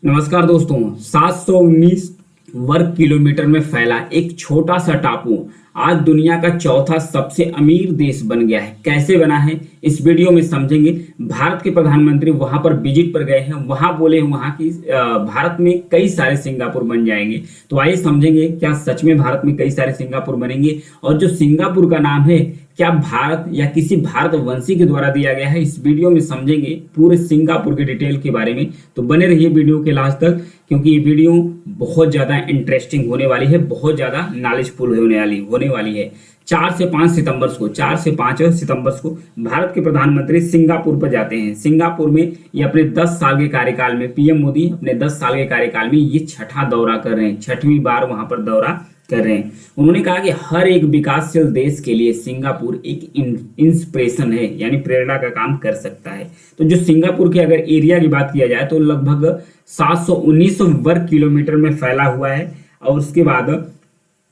नमस्कार दोस्तों। 719 वर्ग किलोमीटर में फैला एक छोटा सा टापू आज दुनिया का चौथा सबसे अमीर देश बन गया है। कैसे बना है इस वीडियो में समझेंगे। भारत के प्रधानमंत्री वहां पर विजिट पर गए हैं, वहां बोले वहां की भारत में कई सारे सिंगापुर बन जाएंगे। तो आइए समझेंगे क्या सच में भारत में कई सारे सिंगापुर बनेंगे, और जो सिंगापुर का नाम है क्या भारत या किसी भारतवंशी के द्वारा दिया गया है। इस वीडियो में समझेंगे पूरे सिंगापुर के डिटेल के बारे में। तो बने रहिए वीडियो के लास्ट तक, क्योंकि ये वीडियो बहुत ज़्यादा इंटरेस्टिंग होने वाली है, बहुत ज़्यादा नॉलेजफुल होने वाली है। 4 से 5 सितंबर को भारत के प्रधानमंत्री सिंगापुर पर जाते हैं। सिंगापुर में ये अपने 10 साल के कार्यकाल में, पीएम मोदी अपने 10 साल के कार्यकाल में ये छठा दौरा कर रहे हैं, छठवीं बार वहां पर दौरा कर रहे हैं। उन्होंने कहा कि हर एक विकासशील देश के लिए सिंगापुर एक इंस्पिरेशन है, यानी प्रेरणा का काम कर सकता है। तो जो सिंगापुर के अगर एरिया की बात किया जाए तो लगभग 719 वर्ग किलोमीटर में फैला हुआ है। और उसके बाद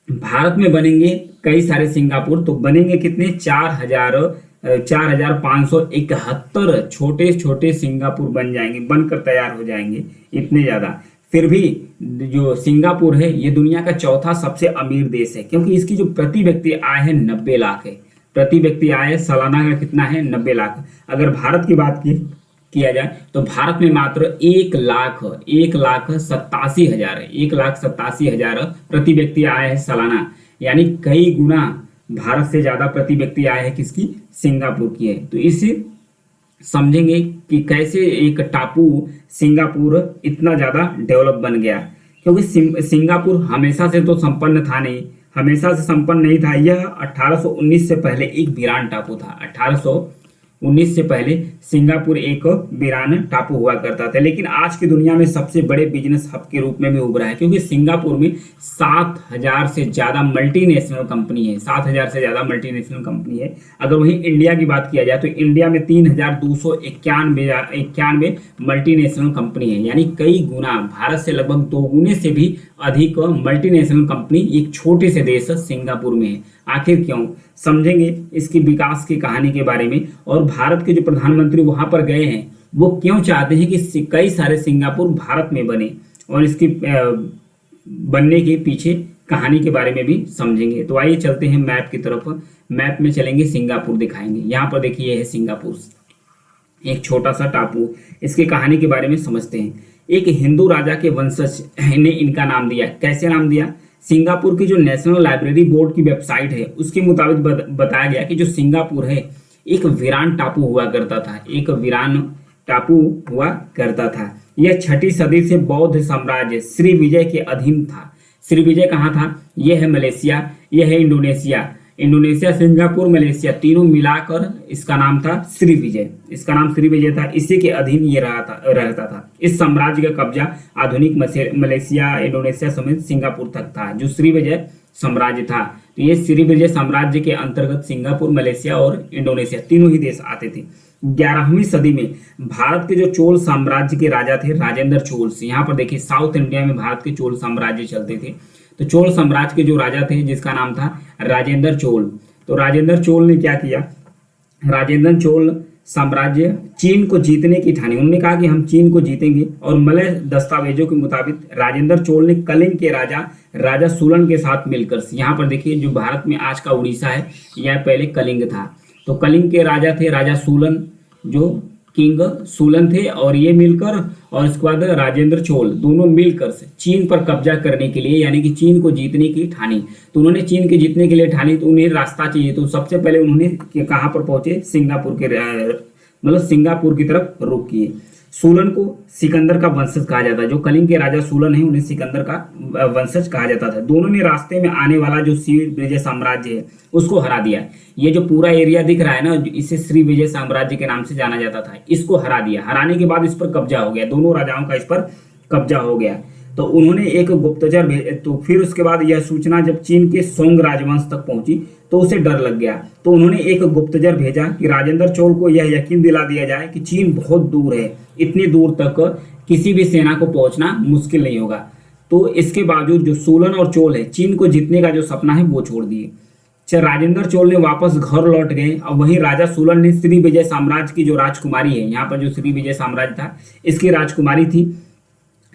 भारत में बनेंगे कई सारे सिंगापुर। तो बनेंगे कितने? 4,571 छोटे छोटे सिंगापुर बन जाएंगे, बनकर तैयार हो जाएंगे, इतने ज्यादा। फिर भी जो सिंगापुर है ये दुनिया का चौथा सबसे अमीर देश है, क्योंकि इसकी जो प्रति व्यक्ति आय है 90 लाख है। प्रति व्यक्ति आय सालाना का कितना है? 90 लाख। अगर भारत की बात किया जाए तो भारत में मात्र 1,87,000 है, 1,87,000 प्रति व्यक्ति आय है सालाना, यानी कई गुना भारत से ज्यादा प्रति व्यक्ति आय है किसकी? सिंगापुर की है। तो इसी समझेंगे कि कैसे एक टापू सिंगापुर इतना ज्यादा डेवलप बन गया। क्योंकि सिंगापुर हमेशा से तो संपन्न था नहीं, हमेशा से संपन्न नहीं था। यह 1819 से पहले एक वीरान टापू था। 1819 से पहले सिंगापुर एक वीरान टापू हुआ करता था, लेकिन आज की दुनिया में सबसे बड़े बिजनेस हब के रूप में भी उभरा है। क्योंकि सिंगापुर में 7,000 से ज्यादा मल्टीनेशनल कंपनी है, 7,000 से ज्यादा मल्टीनेशनल कंपनी है। अगर वहीं इंडिया की बात किया जाए तो इंडिया में 3,291 मल्टीनेशनल कंपनी है, यानी कई गुना, भारत से लगभग 2 गुने से भी अधिक मल्टीनेशनल कंपनी एक छोटे से देश सिंगापुर में है। आखिर क्यों? समझेंगे इसकी विकास की कहानी के बारे में। और भारत के जो प्रधानमंत्री वहां पर गए हैं वो क्यों चाहते हैं कि कई सारे सिंगापुर भारत में बने, और इसकी बनने के पीछे कहानी के बारे में भी समझेंगे। तो आइए चलते हैं मैप की तरफ। मैप में चलेंगे, सिंगापुर दिखाएंगे। यहाँ पर देखिए है सिंगापुर, एक छोटा सा टापू। इसकी कहानी के बारे में समझते हैं। एक हिंदू राजा के वंशज ने इनका नाम दिया। कैसे नाम दिया? सिंगापुर की जो नेशनल लाइब्रेरी बोर्ड की वेबसाइट है उसके मुताबिक बताया गया कि जो सिंगापुर है एक वीरान टापू हुआ करता था, एक वीरान टापू हुआ करता था। यह 6ठी सदी से बौद्ध साम्राज्य श्री विजय के अधीन था। श्री विजय कहाँ था? यह है मलेशिया, यह है इंडोनेशिया। इंडोनेशिया, सिंगापुर, मलेशिया तीनों मिलाकर इसका नाम था श्री विजय। इसका नाम श्री विजय था, इसी के अधीन ये रहता था। इस साम्राज्य का कब्जा आधुनिक मलेशिया, इंडोनेशिया समेत सिंगापुर तक था, जो श्री विजय साम्राज्य था। तो ये श्री विजय साम्राज्य के अंतर्गत सिंगापुर, मलेशिया और इंडोनेशिया तीनों ही देश आते थे। 11वीं सदी में भारत के जो चोल साम्राज्य के राजा थे राजेंद्र चोल। यहाँ पर देखिए साउथ इंडिया में भारत के चोल साम्राज्य चलते थे। तो चोल साम्राज्य के जो राजा थे जिसका नाम था राजेंद्र चोल। तो राजेंद्र चोल ने क्या किया? राजेंद्र चोल साम्राज्य चीन को जीतने की ठानी। उन्होंने कहा कि हम चीन को जीतेंगे, और मलय दस्तावेजों के मुताबिक राजेंद्र चोल ने कलिंग के राजा सूलन के साथ मिलकर, यहाँ पर देखिए जो भारत में आज का उड़ीसा है यह पहले कलिंग था। तो कलिंग के राजा थे राजा सूलन, जो किंग सूलन थे, और ये मिलकर, और इसके बाद राजेंद्र चोल दोनों मिलकर चीन पर कब्जा करने के लिए, यानी कि चीन को जीतने की ठानी। तो उन्होंने चीन के जीतने के लिए ठानी, तो उन्हें रास्ता चाहिए। तो सबसे पहले उन्होंने कहाँ पर पहुंचे? सिंगापुर के, मतलब सिंगापुर की तरफ रुख किए। सूलन को सिकंदर का वंशज कहा जाता है। जो कलिंग के राजा सूलन है उन्हें सिकंदर का वंशज कहा जाता था। दोनों ने रास्ते में आने वाला जो श्री विजय साम्राज्य है उसको हरा दिया। ये जो पूरा एरिया दिख रहा है ना, इसे श्री विजय साम्राज्य के नाम से जाना जाता था, इसको हरा दिया। हराने के बाद इस पर कब्जा हो गया, दोनों राजाओं का इस पर कब्जा हो गया। तो उन्होंने एक गुप्तचर भेजे। तो फिर उसके बाद यह सूचना जब चीन के सोंग राजवंश तक पहुंची तो उसे डर लग गया। तो उन्होंने एक गुप्तचर भेजा कि राजेंद्र चोल को यह यकीन दिला दिया जाए कि चीन बहुत दूर है, इतनी दूर तक किसी भी सेना को पहुंचना मुश्किल नहीं होगा। तो इसके बावजूद जो सूलन और चोल है, चीन को जीतने का जो सपना है वो छोड़ दिए। राजेंद्र चोल ने वापस घर लौट गए, और वहीं राजा सूलन ने श्री विजय साम्राज्य की जो राजकुमारी है, यहाँ पर जो श्री विजय साम्राज्य था इसकी राजकुमारी थी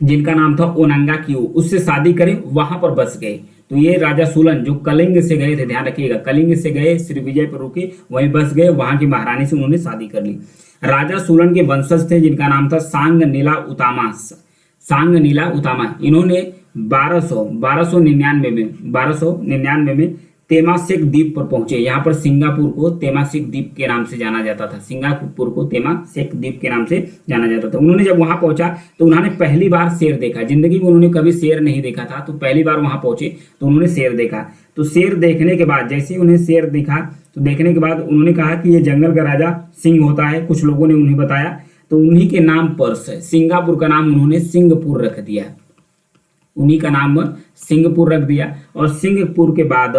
जिनका नाम था ओनांगा कियो, उससे शादी करे, वहां पर बस गए। तो ये राजा सुलन जो कलिंग से गए थे, ध्यान रखिएगा, कलिंग से गए, श्री विजय पर रुके, वहीं बस गए, वहां की महारानी से उन्होंने शादी कर ली। राजा सुलन के वंशज थे जिनका नाम था सांग नीला उतामा। सांग नीला उतामा, इन्होंने 1299 में तेमासेक द्वीप पर पहुंचे। यहाँ पर सिंगापुर को तेमासेक द्वीप के नाम से जाना जाता था, सिंगापुर को तेमासेक द्वीप के नाम से जाना जाता था। उन्होंने जब वहां पहुंचा तो उन्होंने पहली बार शेर देखा, जिंदगी में उन्होंने कभी शेर नहीं देखा था, तो पहली बार वहां पहुंचे तो उन्होंने शेर देखा। तो शेर देखने के बाद, जैसे ही उन्हें शेर दिखा तो देखने के बाद उन्होंने कहा कि ये जंगल का राजा सिंह होता है, कुछ लोगों ने उन्हें बताया, तो उन्हीं के नाम पर सिंगापुर का नाम उन्होंने सिंगपुर रख दिया, उन्हीं का नाम सिंगपुर रख दिया। और सिंगपुर के बाद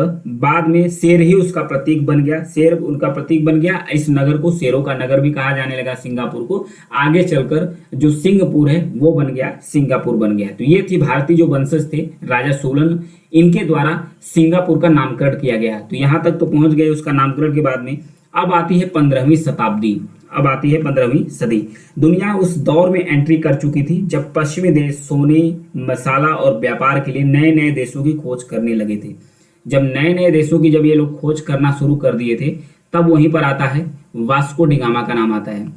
में शेर ही उसका प्रतीक बन गया, शेर उनका प्रतीक बन गया। इस नगर को शेरों का नगर भी कहा जाने लगा, सिंगापुर को। आगे चलकर जो सिंगपुर है वो बन गया, सिंगापुर बन गया। तो ये थी भारतीय जो वंशज थे राजा सोलन, इनके द्वारा सिंगापुर का नामकरण किया गया। तो यहाँ तक तो पहुंच गए उसका नामकरण के बाद में। अब आती है 15वीं शताब्दी, अब आती है 15वीं सदी। दुनिया उस दौर में एंट्री कर चुकी थी जब पश्चिमी देश सोने, मसाला और व्यापार के लिए नए नए देशों की खोज करने लगे थे। जब नए नए देशों की जब ये लोग खोज करना शुरू कर दिए थे, तब वहीं पर आता है वास्को डिगामा का नाम आता है।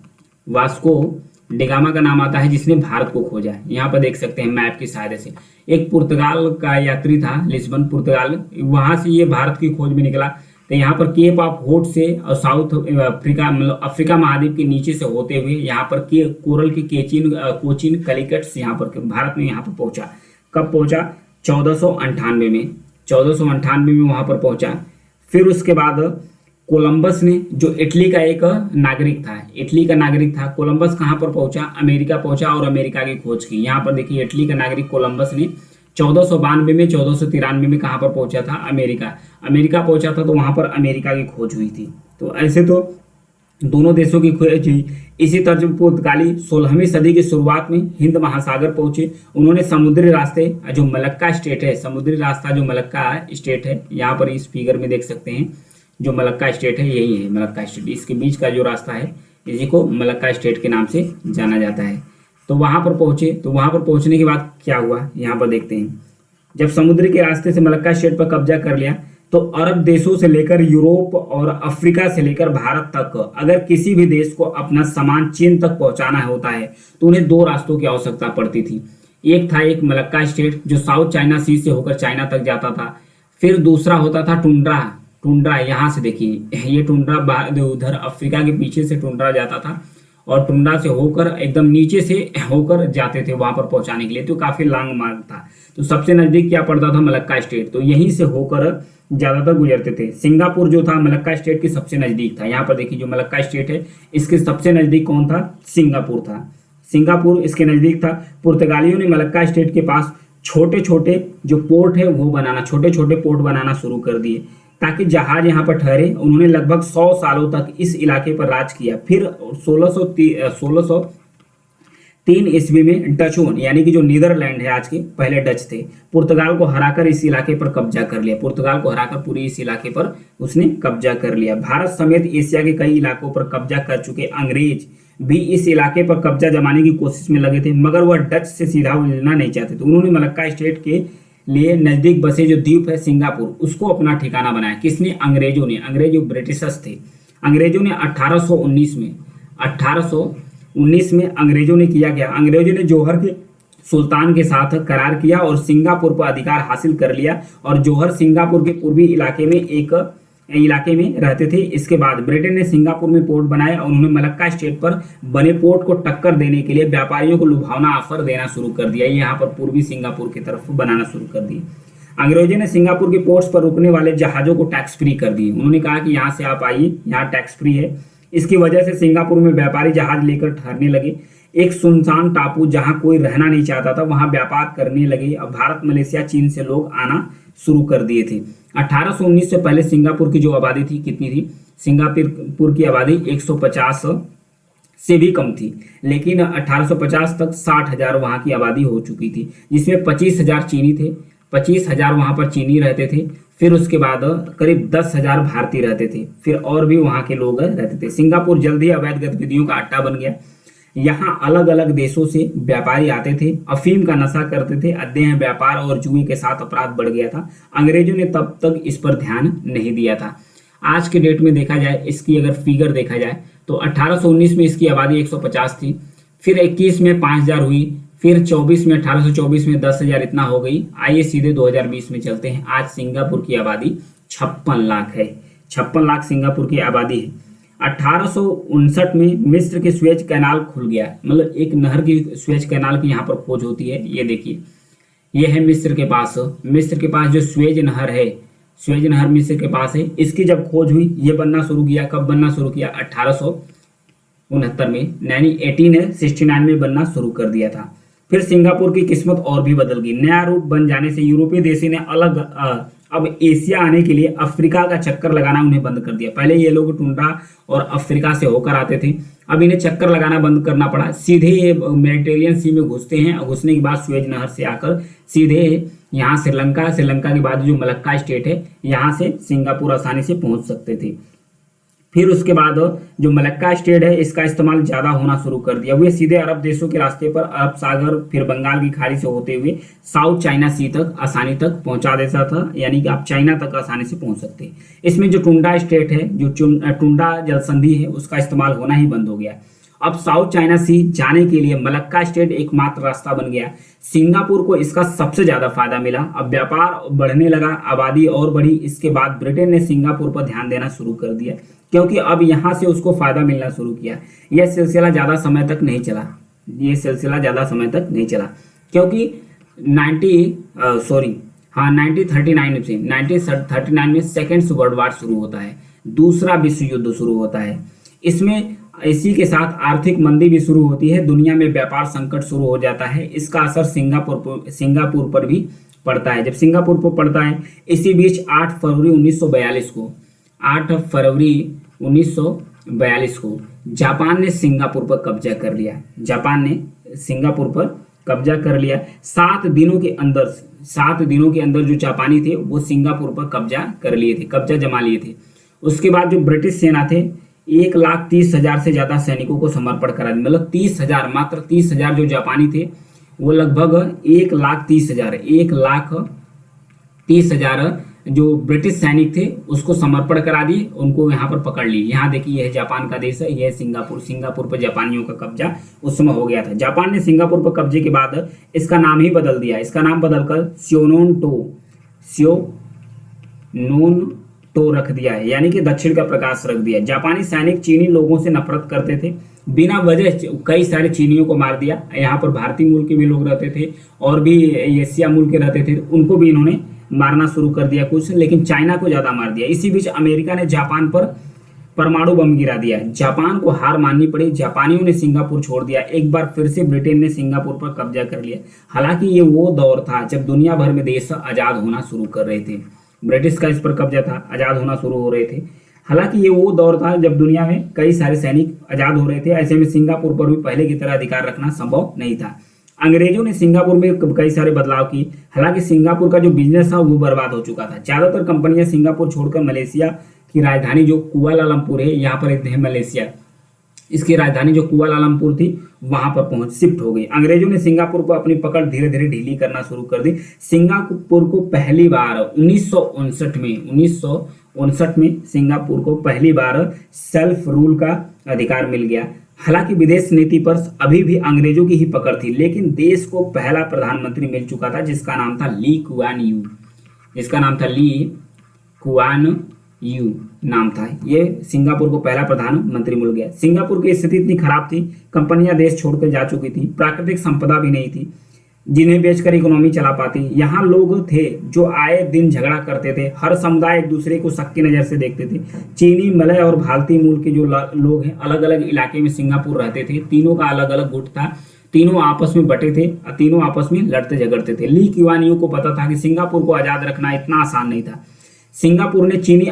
वास्को डिगामा का नाम आता है जिसने भारत को खोजा है। यहाँ पर देख सकते हैं मैप की सहायता से। एक पुर्तगाल का यात्री था, लिस्बन पुर्तगाल, वहां से ये भारत की खोज में निकला। तो यहाँ पर केप ऑफ होड से और साउथ अफ्रीका, मतलब अफ्रीका महाद्वीप के नीचे से होते हुए यहाँ पर कोरल की कोचिन कलिकट्स यहाँ पर भारत में यहाँ पर पहुंचा। कब पहुंचा? 1498 में, 1498 में वहां पर पहुंचा। फिर उसके बाद कोलंबस ने, जो इटली का एक नागरिक था, इटली का नागरिक था, कोलंबस कहाँ पर पहुंचा? अमेरिका पहुंचा और अमेरिका की खोज की। यहाँ पर देखिए इटली का नागरिक कोलंबस ने 1492 में, 1493 में कहाँ पर पहुंचा था? अमेरिका पहुंचा था, तो वहां पर अमेरिका की खोज हुई थी। तो ऐसे तो दोनों देशों की खोज हुई। इसी तर्ज पर पुर्तगाली 16वीं सदी की शुरुआत में हिंद महासागर पहुंचे। उन्होंने समुद्री रास्ते, जो मलक्का स्टेट है, समुद्री रास्ता जो मलक्का स्टेट है, यहाँ पर इस फिगर में देख सकते हैं, जो मलक्का स्टेट है यही है मलक्का स्टेट। इसके बीच का जो रास्ता है इसी को मलक्का स्टेट के नाम से जाना जाता है। तो वहां पर पहुंचे। तो वहां पर पहुंचने के बाद क्या हुआ, यहाँ पर देखते हैं। जब समुद्र के रास्ते से मलक्का स्टेट पर कब्जा कर लिया, तो अरब देशों से लेकर यूरोप और अफ्रीका से लेकर भारत तक अगर किसी भी देश को अपना सामान चीन तक पहुंचाना होता है तो उन्हें दो रास्तों की आवश्यकता पड़ती थी। एक मलक्का स्टेट जो साउथ चाइना सी से होकर चाइना तक जाता था। फिर दूसरा होता था टुंड्रा, यहाँ से देखिए ये टुंड्रा उधर अफ्रीका के पीछे से टुंड्रा जाता था और टुंड्रा से होकर एकदम नीचे से होकर जाते थे वहां पर पहुंचाने के लिए। तो काफी लॉन्ग मार्ग था। तो सबसे नजदीक क्या पड़ता था? Malacca state. तो यहीं से होकर ज्यादातर गुजरते थे। सिंगापुर जो था मलक्का स्टेट के सबसे नजदीक था। यहाँ पर देखिए जो मलक्का स्टेट है इसके सबसे नजदीक कौन था? सिंगापुर था। सिंगापुर इसके नजदीक था। पुर्तगालियों ने मलक्का स्टेट के पास छोटे छोटे जो पोर्ट है वो बनाना, छोटे छोटे पोर्ट बनाना शुरू कर दिए ताकि जहाज यहाँ पर ठहरे। उन्होंने लगभग 100 सालों तक इस इलाके पर राज किया। फिर 1603 ईस्वी में डचों, यानी कि जो नीदरलैंड है आज के, पहले डच थे, पुर्तगाल को हराकर इस इलाके पर कब्जा कर लिया। पुर्तगाल को हराकर पूरी इस इलाके पर उसने कब्जा कर लिया। भारत समेत एशिया के कई इलाकों पर कब्जा कर चुके अंग्रेज भी इस इलाके पर कब्जा जमाने की कोशिश में लगे थे, मगर वह डच से सीधा मिलना नहीं चाहते थे। उन्होंने मलक्का स्टेट के लिए नजदीक बसे जो द्वीप है सिंगापुर, उसको अपना ठिकाना बनाया। किसने? अंग्रेजों ने। अंग्रेज जो ब्रिटिशर्स थे, अंग्रेजों ने 1819 में अंग्रेजों ने किया गया, अंग्रेजों ने जौहर के सुल्तान के साथ करार किया और सिंगापुर पर अधिकार हासिल कर लिया। और जौहर सिंगापुर के पूर्वी इलाके में रहते थे। इसके बाद ब्रिटेन ने सिंगापुर में पोर्ट बनाया और उन्होंने मलक्का स्टेट पर बने पोर्ट को टक्कर देने के लिए व्यापारियों को लुभावना ऑफर देना शुरू कर दिया। यहाँ पर पूर्वी सिंगापुर की तरफ बनाना शुरू कर दिया। अंग्रेजों ने सिंगापुर के पोर्ट्स पर रुकने वाले जहाजों को टैक्स फ्री कर दिए। उन्होंने कहा कि यहाँ से आप आइए, यहाँ टैक्स फ्री है। इसकी वजह से सिंगापुर में व्यापारी जहाज लेकर ठहरने लगे। एक सुनसान टापू जहाँ कोई रहना नहीं चाहता था वहां व्यापार करने लगे। अब भारत, मलेशिया, चीन से लोग आना शुरू कर दिए थे। 1819 से पहले सिंगापुर की जो आबादी थी कितनी थी? सिंगापुर की आबादी 150 से भी कम थी, लेकिन 1850 तक 60,000 वहां की आबादी हो चुकी थी, जिसमें 25,000 चीनी थे। 25,000 वहां पर चीनी रहते थे। फिर उसके बाद करीब 10,000 भारतीय रहते थे। फिर और भी वहां के लोग रहते थे। सिंगापुर जल्द ही अवैध गतिविधियों का अड्डा बन गया। यहाँ अलग अलग देशों से व्यापारी आते थे, अफीम का नशा करते थे, अध्ययन व्यापार और जुए के साथ अपराध बढ़ गया था। अंग्रेजों ने तब तक इस पर ध्यान नहीं दिया था। आज के डेट में देखा जाए, इसकी अगर फिगर देखा जाए तो 1819 में इसकी आबादी 150 थी, फिर 21 में 5000 हुई, फिर 24 में 1824 में 10,000 इतना हो गई। आइए सीधे 2020 में चलते हैं। आज सिंगापुर की आबादी 56 लाख है। 56 लाख सिंगापुर की आबादी है। 1859 में मिस्र के स्वेज कैनाल खुल गया, मतलब एक नहर की स्वेज कैनाल की यहाँ पर खोज होती है। ये देखिए, ये है मिस्र के पास जो स्वेज नहर है, स्वेज नहर मिस्र के पास है। इसकी जब खोज हुई, ये बनना शुरू किया। कब बनना शुरू किया? 1869 में, यानी 1869 में बनना शुरू कर दिया था। फिर सिंगापुर की किस्मत और भी बदल गई। नया रूट बन जाने से यूरोपीय देशों ने अब एशिया आने के लिए अफ्रीका का चक्कर लगाना उन्हें बंद कर दिया। पहले ये लोग टुंड्रा और अफ्रीका से होकर आते थे, अब इन्हें चक्कर लगाना बंद करना पड़ा। सीधे ये मेडिटेरियन सी में घुसते हैं, घुसने के बाद स्वेज नहर से आकर सीधे यहाँ श्रीलंका के बाद जो मलक्का स्टेट है, यहाँ से सिंगापुर आसानी से पहुंच सकते थे। फिर उसके बाद जो मलक्का स्टेट है, इसका इस्तेमाल ज़्यादा होना शुरू कर दिया। वे सीधे अरब देशों के रास्ते पर अरब सागर, फिर बंगाल की खाड़ी से होते हुए साउथ चाइना सी तक आसानी तक पहुंचा देता था, यानी कि आप चाइना तक आसानी से पहुंच सकते हैं। इसमें जो टुंडा स्टेट है, जो टुंडा जलसंधि है, उसका इस्तेमाल होना ही बंद हो गया। अब साउथ चाइना सी जाने के लिए मलक्का स्टेट एकमात्र रास्ता बन गया। सिंगापुर को इसका सबसे ज्यादा फायदा मिला। अब व्यापार बढ़ने लगा, आबादी और बढ़ी। इसके बाद ब्रिटेन ने सिंगापुर पर ध्यान देना शुरू कर दिया, क्योंकि अब यहाँ से उसको फायदा मिलना शुरू किया। यह सिलसिला ज्यादा समय तक नहीं चला, क्योंकि 1939 में सेकेंड वर्ल्ड वार शुरू होता है, दूसरा विश्व युद्ध शुरू होता है। इसमें इसी के साथ आर्थिक मंदी भी शुरू होती है, दुनिया में व्यापार संकट शुरू हो जाता है। इसका असर सिंगापुर पर भी पड़ता है। जब सिंगापुर पर पड़ता है, इसी बीच 8 फरवरी 1942 को जापान ने सिंगापुर पर कब्जा कर लिया। 7 दिनों के अंदर जो जापानी थे वो सिंगापुर पर कब्जा जमा लिए थे। उसके बाद जो ब्रिटिश सेना थे, 1,30,000 से ज्यादा सैनिकों को समर्पण करा दिया। मतलब 30,000, मात्र 30,000 जो जापानी थे, वो लगभग 1,30,000 जो ब्रिटिश सैनिक थे उसको समर्पण करा दिए, उनको यहाँ पर पकड़ ली। यहाँ देखिए, यह जापान का देश है, यह सिंगापुर पर जापानियों का कब्जा उस समय हो गया था। जापान ने सिंगापुर पर कब्जे के बाद इसका नाम ही बदल दिया। इसका नाम बदलकर स्योनोन-टो रख दिया है, यानी कि दक्षिण का प्रकाश रख दिया। जापानी सैनिक चीनी लोगों से नफरत करते थे, बिना वजह कई सारे चीनियों को मार दिया। यहाँ पर भारतीय मूल के भी लोग रहते थे और भी एशिया मूल के रहते थे, उनको भी इन्होंने मारना शुरू कर दिया कुछ, लेकिन चाइना को ज्यादा मार दिया। इसी बीच अमेरिका ने जापान पर परमाणु बम गिरा दिया। जापान को हार माननी पड़ी, जापानियों ने सिंगापुर छोड़ दिया। एक बार फिर से ब्रिटेन ने सिंगापुर पर कब्जा कर लिया। हालांकि ये वो दौर था जब दुनिया भर में देश आजाद होना शुरू कर रहे थे। ब्रिटिश का इस पर कब्जा था, आजाद होना शुरू हो रहे थे। हालांकि ये वो दौर था जब दुनिया में कई सारे सैनिक आजाद हो रहे थे। ऐसे में सिंगापुर पर भी पहले की तरह अधिकार रखना संभव नहीं था। अंग्रेजों ने सिंगापुर में कई सारे बदलाव की। हालांकि सिंगापुर का जो बिजनेस था वो बर्बाद हो चुका था। ज्यादातर कंपनियां सिंगापुर छोड़कर मलेशिया की राजधानी जो कुआलालंपुर है, यहाँ पर है मलेशिया, इसकी राजधानी जो कुआलालंपुर थी वहां पर शिफ्ट हो गई। अंग्रेजों ने सिंगापुर पर अपनी पकड़ धीरे धीरे ढीली करना शुरू कर दी। सिंगापुर को पहली बार 1959 में सिंगापुर को पहली बार सेल्फ रूल का अधिकार मिल गया। हालांकि विदेश नीति पर अभी भी अंग्रेजों की ही पकड़ थी, लेकिन देश को पहला प्रधानमंत्री मिल चुका था जिसका नाम था ली कुआन यू नाम था। ये सिंगापुर को पहला प्रधानमंत्री मिल गया। सिंगापुर की स्थिति इतनी खराब थी, कंपनियां देश छोड़कर जा चुकी थी, प्राकृतिक संपदा भी नहीं थी जिन्हें बेचकर इकोनॉमी चला पाती। यहाँ लोग थे जो आए दिन झगड़ा करते थे, हर समुदाय एक दूसरे को शक की नज़र से देखते थे। चीनी, मलय और भारतीय मूल के जो लोग हैं अलग अलग इलाके में सिंगापुर रहते थे। तीनों का अलग अलग गुट था, तीनों आपस में बटे थे, तीनों आपस में लड़ते झगड़ते थे। ली कुआन यू को पता था कि सिंगापुर को आज़ाद रखना इतना आसान नहीं था। सिंगापुर ने चीनी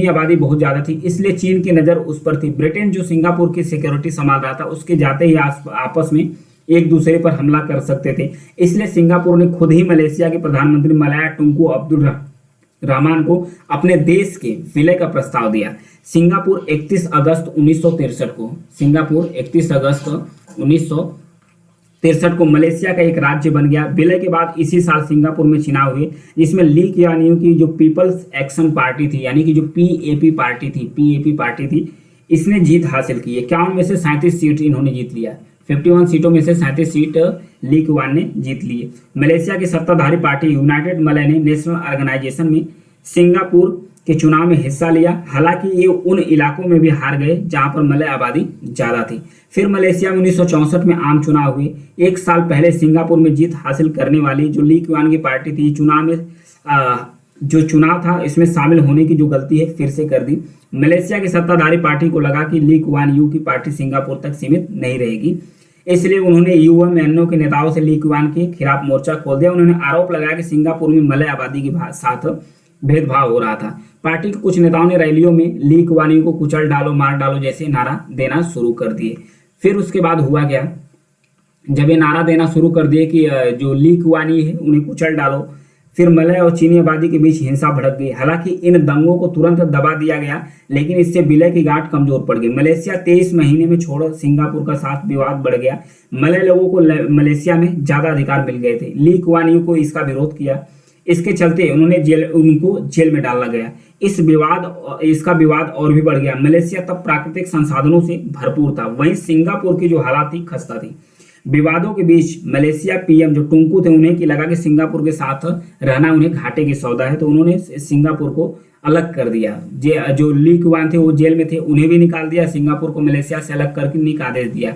आबादी बहुत ज़्यादा थी, इसलिए चीन की नज़र उस पर थी। ब्रिटेन जो सिंगापुर की सिक्योरिटी संभाल रहा था, उसके जाते ही आपस में एक दूसरे पर हमला कर सकते थे। इसलिए सिंगापुर ने खुद ही मलेशिया के प्रधानमंत्री मलाया टुंकू अब्दुल रहमान को अपने देश के विलय का प्रस्ताव दिया। सिंगापुर 31 अगस्त 1963 को सिंगापुर 31 अगस्त 1963 को मलेशिया का एक राज्य बन गया। विलय के बाद इसी साल सिंगापुर में चुनाव हुए, जिसमें ली कुआन यू की जो पीपल्स एक्शन पार्टी थी, यानी कि जो पीएपी पार्टी थी, इसने जीत हासिल की। 51 में से 37 सीट इन्होंने जीत लिया। 51 सीटों में से 37 सीट ली कुआन ने जीत लिए। मलेशिया की सत्ताधारी पार्टी यूनाइटेड मलय ने नेशनल ऑर्गेनाइजेशन में सिंगापुर के चुनाव में हिस्सा लिया। हालांकि ये उन इलाकों में भी हार गए जहां पर मलय आबादी ज़्यादा थी। फिर मलेशिया में 1964 में आम चुनाव हुए। एक साल पहले सिंगापुर में जीत हासिल करने वाली जो ली कुआन की पार्टी थी, जो चुनाव था इसमें शामिल होने की जो गलती है फिर से कर दी। मलेशिया की सत्ताधारी पार्टी को लगा कि ली कुआन यू की पार्टी सिंगापुर तक सीमित नहीं रहेगी, इसलिए उन्होंने यूएमएनओ के नेताओं से ली कुआन के खिलाफ मोर्चा खोल दिया। उन्होंने आरोप लगाया कि सिंगापुर में मलय आबादी के साथ भेदभाव हो रहा था। पार्टी के कुछ नेताओं ने रैलियों में ली कुआन यू को कुचल डालो, मार डालो जैसे नारा देना शुरू कर दिए। फिर उसके बाद हुआ क्या, जब ये नारा देना शुरू कर दिए कि जो ली कुआन यू है उन्हें कुचल डालो, फिर मलय और चीनी आबादी के बीच हिंसा भड़क गई। हालांकि इन दंगों को तुरंत दबा दिया गया, लेकिन इससे विलय की गांठ कमजोर पड़ गई। मलेशिया 23 महीने में छोड़ सिंगापुर का साथ विवाद बढ़ गया। मलय लोगों को मलेशिया में ज्यादा अधिकार मिल गए थे। ली कुआन यू को इसका विरोध किया, इसके चलते उनको जेल में डाला गया। इसका विवाद और भी बढ़ गया। मलेशिया तब प्राकृतिक संसाधनों से भरपूर था, वहीं सिंगापुर की जो हालात थी खस्ता थी। विवादों के बीच मलेशिया पीएम जो टुंकू थे, उन्हें की लगा कि सिंगापुर के साथ रहना उन्हें घाटे की सौदा है, तो उन्होंने सिंगापुर को अलग कर दिया। जो ली कुआन थे वो जेल में थे, उन्हें भी निकाल दिया। सिंगापुर को मलेशिया से अलग करके निक आदेश दिया।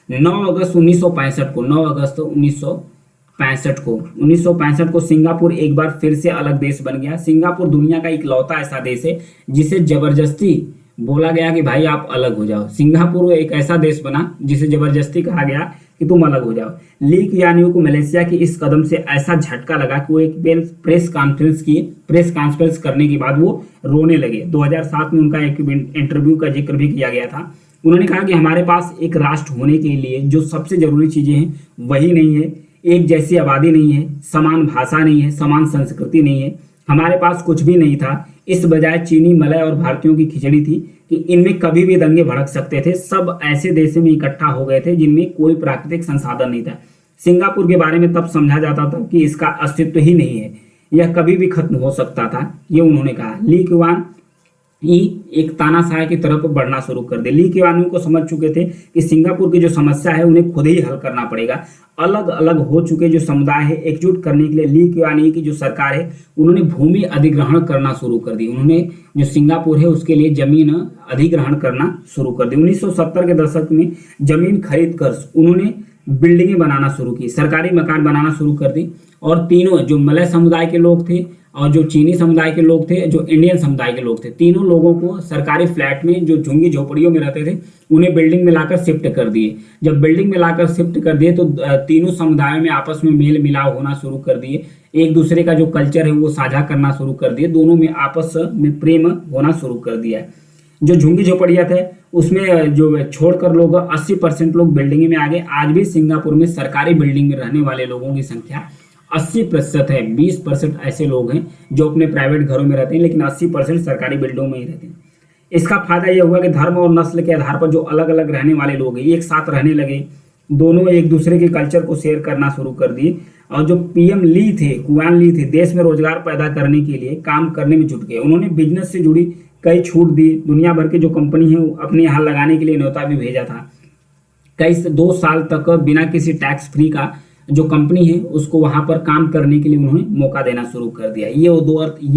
9 अगस्त 1965 को सिंगापुर एक बार फिर से अलग देश बन गया। सिंगापुर दुनिया का इकलौता ऐसा देश है जिसे जबरदस्ती बोला गया कि भाई आप अलग हो जाओ। सिंगापुर एक ऐसा देश बना जिसे जबरदस्ती कहा गया कि तुम अलग हो जाओ। ली कुआन यू को मलेशिया की इस कदम से ऐसा झटका लगा कि वो एक प्रेस कॉन्फ्रेंस करने के बाद वो रोने लगे। 2007 में उनका एक इंटरव्यू का जिक्र भी किया गया था। उन्होंने कहा कि हमारे पास एक राष्ट्र होने के लिए जो सबसे जरूरी चीजें हैं वही नहीं है, एक जैसी आबादी नहीं है, समान भाषा नहीं है, समान संस्कृति नहीं है, हमारे पास कुछ भी नहीं था। इस बजाय चीनी, मलय और भारतीयों की खिचड़ी थी कि इनमें कभी भी दंगे भड़क सकते थे। सब ऐसे देशों में इकट्ठा हो गए थे जिनमें कोई प्राकृतिक संसाधन नहीं था। सिंगापुर के बारे में तब समझा जाता था कि इसका अस्तित्व ही नहीं है, यह कभी भी खत्म हो सकता था, ये उन्होंने कहा। ली कुआन एक तानाशाह की तरफ बढ़ना शुरू कर दे। ली कुआन यू को समझ चुके थे कि सिंगापुर की जो समस्या है उन्हें खुद ही हल करना पड़ेगा। अलग अलग हो चुके जो समुदाय है एकजुट करने के लिए ली कुआन यू की जो सरकार है उन्होंने भूमि अधिग्रहण करना शुरू कर दी। उन्होंने जो सिंगापुर है उसके लिए जमीन अधिग्रहण करना शुरू कर दी। 1970 के दशक में जमीन खरीद कर उन्होंने बिल्डिंगें बनाना शुरू की, सरकारी मकान बनाना शुरू कर दी। और तीनों जो मलय समुदाय के लोग थे और जो चीनी समुदाय के लोग थे, जो इंडियन समुदाय के लोग थे, तीनों लोगों को सरकारी फ्लैट में जो झुग्गी झोपड़ियों में रहते थे उन्हें बिल्डिंग में लाकर शिफ्ट कर दिए। जब बिल्डिंग में लाकर शिफ्ट कर दिए तो तीनों समुदायों में आपस में मेल मिलाप होना शुरू कर दिए। एक दूसरे का जो कल्चर है वो साझा करना शुरू कर दिए। दोनों में आपस में प्रेम होना शुरू कर दिया। जो झुग्गी झोपड़ियाँ थे उसमें जो छोड़कर लोग 80% लोग बिल्डिंग में आ गए। आज भी सिंगापुर में सरकारी बिल्डिंग में रहने वाले लोगों की संख्या 80% है। 20% ऐसे लोग हैं जो अपने प्राइवेट घरों में रहते हैं, लेकिन 80% सरकारी बिल्डिंगों में ही रहते हैं। इसका फायदा यह हुआ कि धर्म और नस्ल के आधार पर जो अलग अलग रहने वाले लोग हैं एक साथ रहने लगे, दोनों एक दूसरे के कल्चर को शेयर करना शुरू कर दिए। और जो पीएम कुआन ली थे, देश में रोजगार पैदा करने के लिए काम करने में जुट गए। उन्होंने बिजनेस से जुड़ी कई छूट दी। दुनिया भर के जो कंपनी है अपने यहाँ लगाने के लिए न्योता भी भेजा था। 2 साल तक बिना किसी टैक्स फ्री का जो कंपनी है उसको वहां पर काम करने के लिए उन्होंने मौका देना शुरू कर दिया। ये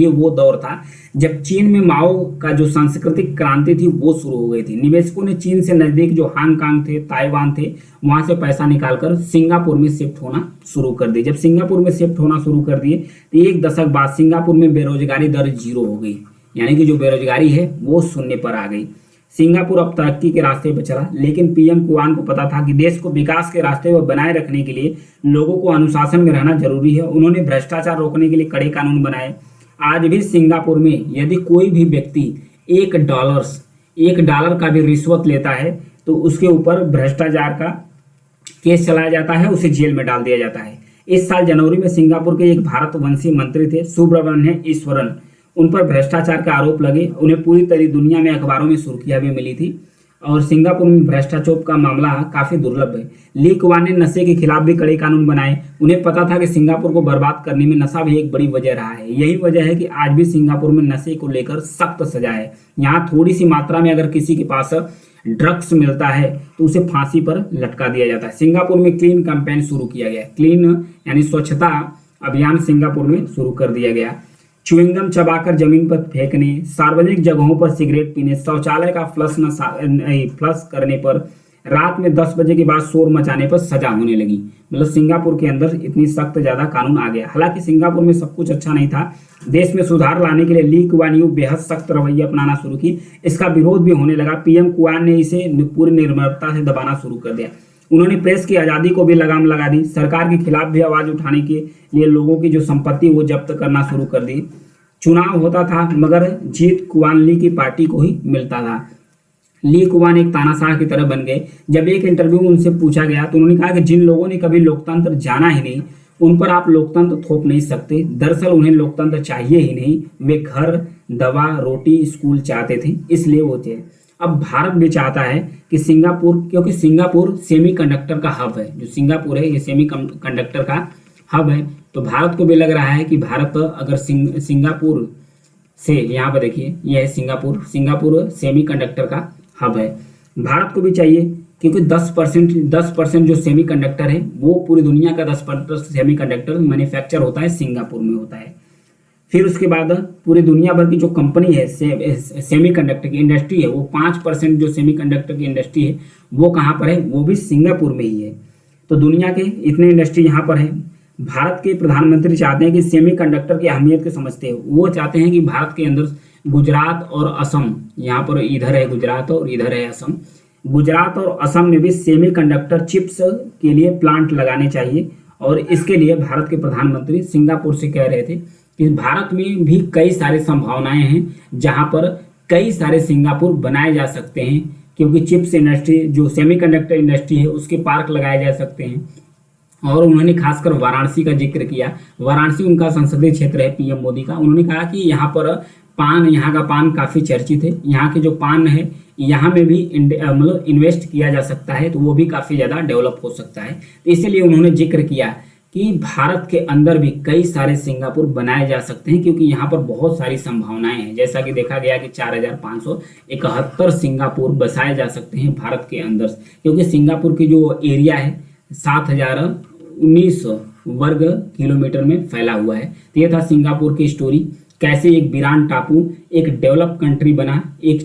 वो दौर था जब चीन में माओ का जो सांस्कृतिक क्रांति थी वो शुरू हो गई थी। निवेशकों ने चीन से नजदीक जो हांगकांग थे, ताइवान थे, वहां से पैसा निकालकर सिंगापुर में शिफ्ट होना शुरू कर दिए। जब सिंगापुर में शिफ्ट होना शुरू कर दिए तो 1 दशक बाद सिंगापुर में बेरोजगारी दर 0 हो गई, यानी कि जो बेरोजगारी है वो शून्य पर आ गई। सिंगापुर अब तरक्की के रास्ते पर चला, लेकिन पीएम कुआन को पता था कि देश को विकास के रास्ते पर बनाए रखने के लिए लोगों को अनुशासन में रहना जरूरी है। उन्होंने भ्रष्टाचार रोकने के लिए कड़े कानून बनाए। आज भी सिंगापुर में यदि कोई भी व्यक्ति $1 का भी रिश्वत लेता है तो उसके ऊपर भ्रष्टाचार का केस चलाया जाता है, उसे जेल में डाल दिया जाता है। इस साल जनवरी में सिंगापुर के एक भारतवंशी मंत्री थे सुब्रमण्य ईश्वरन, उन पर भ्रष्टाचार का आरोप लगे, उन्हें पूरी तरह दुनिया में अखबारों में सुर्खियां भी मिली थी। और सिंगापुर में भ्रष्टाचार का मामला काफी दुर्लभ है। ली कुआन ने नशे के खिलाफ भी कड़े कानून बनाए। उन्हें पता था कि सिंगापुर को बर्बाद करने में नशा भी एक बड़ी वजह रहा है। यही वजह है कि आज भी सिंगापुर में नशे को लेकर सख्त सजा है। यहाँ थोड़ी सी मात्रा में अगर किसी के पास ड्रग्स मिलता है तो उसे फांसी पर लटका दिया जाता है। सिंगापुर में क्लीन कैंपेन शुरू किया गया। क्लीन यानी स्वच्छता अभियान सिंगापुर में शुरू कर दिया गया। च्युइंगम चबाकर जमीन पर फेंकने, सार्वजनिक जगहों पर सिगरेट पीने, शौचालय का फ्लश करने पर, रात में 10 बजे के बाद शोर मचाने पर सजा होने लगी। मतलब सिंगापुर के अंदर इतनी सख्त ज्यादा कानून आ गया। हालांकि सिंगापुर में सब कुछ अच्छा नहीं था। देश में सुधार लाने के लिए ली कुआन यू बेहद सख्त रवैया अपनाना शुरू की। इसका विरोध भी होने लगा। पीएम कुआन ने इसे पूरी निर्भरता से दबाना शुरू कर दिया। उन्होंने प्रेस की आज़ादी को भी लगाम लगा दी। सरकार के खिलाफ भी आवाज उठाने के लिए लोगों की जो संपत्ति वो जब्त करना शुरू कर दी। चुनाव होता था मगर जीत कुआन ली की पार्टी को ही मिलता था। ली कुआन एक तानाशाह की तरह बन गए। जब एक इंटरव्यू में उनसे पूछा गया तो उन्होंने कहा कि जिन लोगों ने कभी लोकतंत्र जाना ही नहीं उन पर आप लोकतंत्र थोप नहीं सकते। दरअसल उन्हें लोकतंत्र चाहिए ही नहीं, वे घर, दवा, रोटी, स्कूल चाहते थे, इसलिए वो थे। अब भारत भी चाहता है कि सिंगापुर, क्योंकि सिंगापुर सेमीकंडक्टर का हब है। जो सिंगापुर है ये सेमीकंडक्टर का हब है। तो भारत को भी लग रहा है कि भारत अगर सिंगापुर से, यहाँ पर देखिए यह है सिंगापुर सेमीकंडक्टर का हब है। भारत को भी चाहिए क्योंकि 10% जो सेमीकंडक्टर है वो पूरी दुनिया का 10% सेमीकंडक्टर मैन्युफैक्चर होता है सिंगापुर में होता है। फिर उसके बाद पूरी दुनिया भर की जो कंपनी है सेमीकंडक्टर की इंडस्ट्री है वो 5% जो सेमीकंडक्टर की इंडस्ट्री है वो कहाँ पर है, वो भी सिंगापुर में ही है। तो दुनिया के इतने इंडस्ट्री यहाँ पर है। भारत के प्रधानमंत्री चाहते हैं कि सेमीकंडक्टर की अहमियत को समझते हैं। वो चाहते हैं कि भारत के अंदर गुजरात और असम, यहाँ पर इधर है गुजरात और इधर है असम, गुजरात और असम में भी सेमीकंडक्टर चिप्स के लिए प्लांट लगाने चाहिए। और इसके लिए भारत के प्रधानमंत्री सिंगापुर से कह रहे थे कि भारत में भी कई सारी संभावनाएं हैं जहां पर कई सारे सिंगापुर बनाए जा सकते हैं, क्योंकि चिप्स इंडस्ट्री जो सेमीकंडक्टर इंडस्ट्री है उसके पार्क लगाए जा सकते हैं। और उन्होंने खासकर वाराणसी का जिक्र किया। वाराणसी उनका संसदीय क्षेत्र है पीएम मोदी का। उन्होंने कहा कि यहाँ पर यहाँ का पान काफ़ी चर्चित है। यहाँ के जो पान है यहाँ में भी मतलब इन्वेस्ट किया जा सकता है, तो वो भी काफ़ी ज़्यादा डेवलप हो सकता है। तो इसीलिए उन्होंने जिक्र किया कि भारत के अंदर भी कई सारे सिंगापुर बनाए जा सकते हैं, क्योंकि यहाँ पर बहुत सारी संभावनाएं हैं। जैसा कि देखा गया कि 4571 सिंगापुर बसाए जा सकते हैं भारत के अंदर, क्योंकि सिंगापुर की जो एरिया है 7019 वर्ग किलोमीटर में फैला हुआ है। तो ये था सिंगापुर की स्टोरी, कैसे एक वीरान टापू एक डेवलप कंट्री बना, एक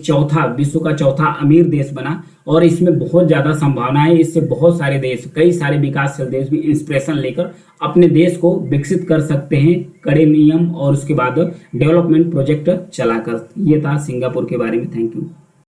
विश्व का चौथा अमीर देश बना, और इसमें बहुत ज़्यादा संभावना है। इससे बहुत सारे देश, कई सारे विकासशील देश भी इंस्पिरेशन लेकर अपने देश को विकसित कर सकते हैं, कड़े नियम और उसके बाद डेवलपमेंट प्रोजेक्ट चलाकर। ये था सिंगापुर के बारे में। Thank you.